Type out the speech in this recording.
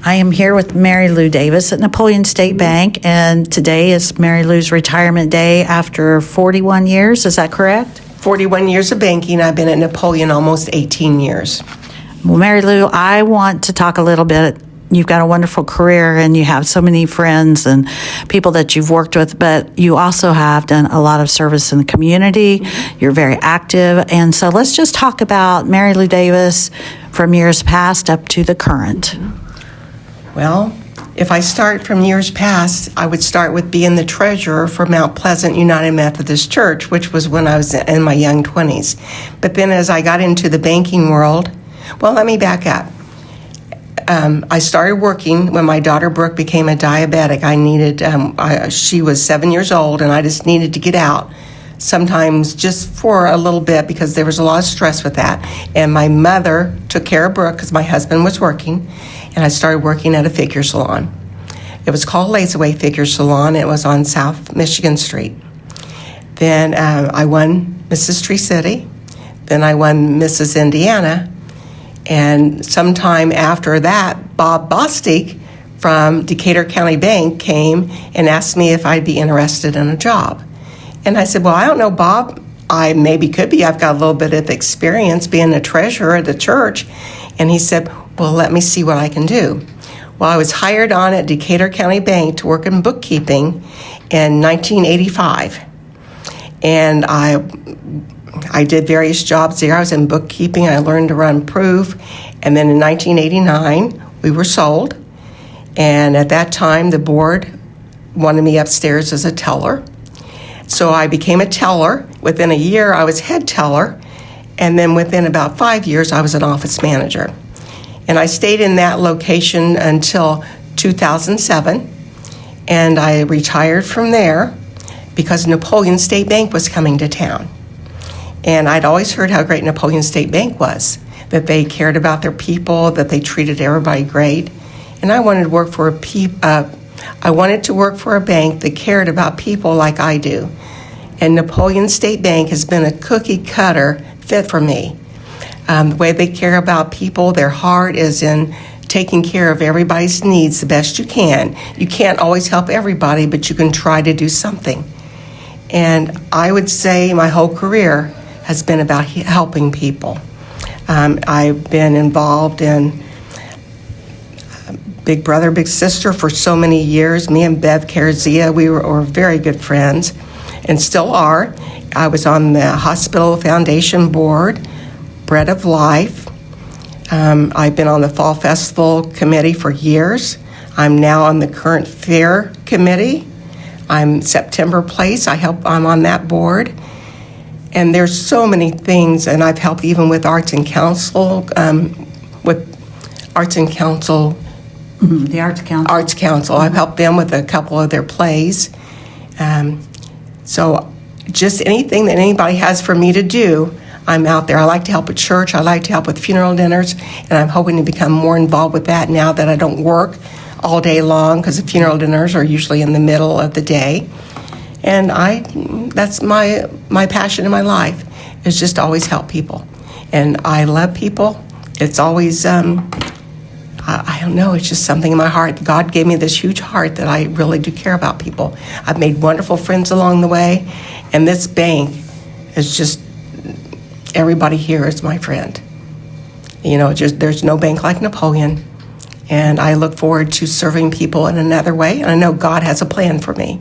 I am here with Mary Lou Davis at Napoleon State Bank, and today is Mary Lou's retirement day after 41 years. Is that correct? 41 years of banking. I've been at Napoleon almost 18 years. Well, Mary Lou, I want to talk a little bit. You've got a wonderful career and you have so many friends and people that you've worked with, but you also have done a lot of service in the community. You're very active. And so let's just talk about Mary Lou Davis from years past up to the current. Well, if I start from years past, I would start with being the treasurer for Mount Pleasant United Methodist Church, which was when I was in my young 20s. But then as I got into the banking world, well, let me back up. I started working when my daughter Brooke became a diabetic. She was 7 years old, and I just needed to get out, sometimes just for a little bit because there was a lot of stress with that. And my mother took care of Brooke because my husband was working, and I started working at a figure salon. It was called Lazaway Figure Salon. It was on South Michigan Street. Then I won Mrs. Tree City. Then I won Mrs. Indiana. And sometime after that, Bob Bostic from Decatur County Bank came and asked me if I'd be interested in a job. And I said, well, I don't know, Bob. I maybe could be. I've got a little bit of experience being a treasurer at the church. And he said, well, let me see what I can do. Well, I was hired on at Decatur County Bank to work in bookkeeping in 1985. And I did various jobs there. I was in bookkeeping. I learned to run proof. And then in 1989, we were sold. And at that time, the board wanted me upstairs as a teller. So I became a teller. Within a year, I was head teller. And then within about 5 years, I was an office manager. And I stayed in that location until 2007. And I retired from there because Napoleon State Bank was coming to town. And I'd always heard how great Napoleon State Bank was, that they cared about their people, that they treated everybody great. And I wanted to work for a bank that cared about people like I do. And Napoleon State Bank has been a cookie cutter fit for me. The way they care about people, their heart is in taking care of everybody's needs the best you can. You can't always help everybody, but you can try to do something. And I would say my whole career has been about helping people. I've been involved in Big Brother, Big Sister for so many years. Me and Bev Carzia, we were very good friends and still are. I was on the Hospital Foundation Board, Bread of Life. I've been on the Fall Festival Committee for years. I'm now on the current Fair Committee. I'm September Place. I'm on that board. And there's so many things, and I've helped even with Arts and Council, The Arts Council. Arts Council. I've helped them with a couple of their plays. So just anything that anybody has for me to do, I'm out there. I like to help at church. I like to help with funeral dinners, and I'm hoping to become more involved with that now that I don't work all day long because the funeral dinners are usually in the middle of the day. And that's my passion in my life, is just always help people. And I love people. It's always, I don't know, it's just something in my heart. God gave me this huge heart that I really do care about people. I've made wonderful friends along the way, and this bank is just, everybody here is my friend. You know, there's no bank like Napoleon, and I look forward to serving people in another way, and I know God has a plan for me.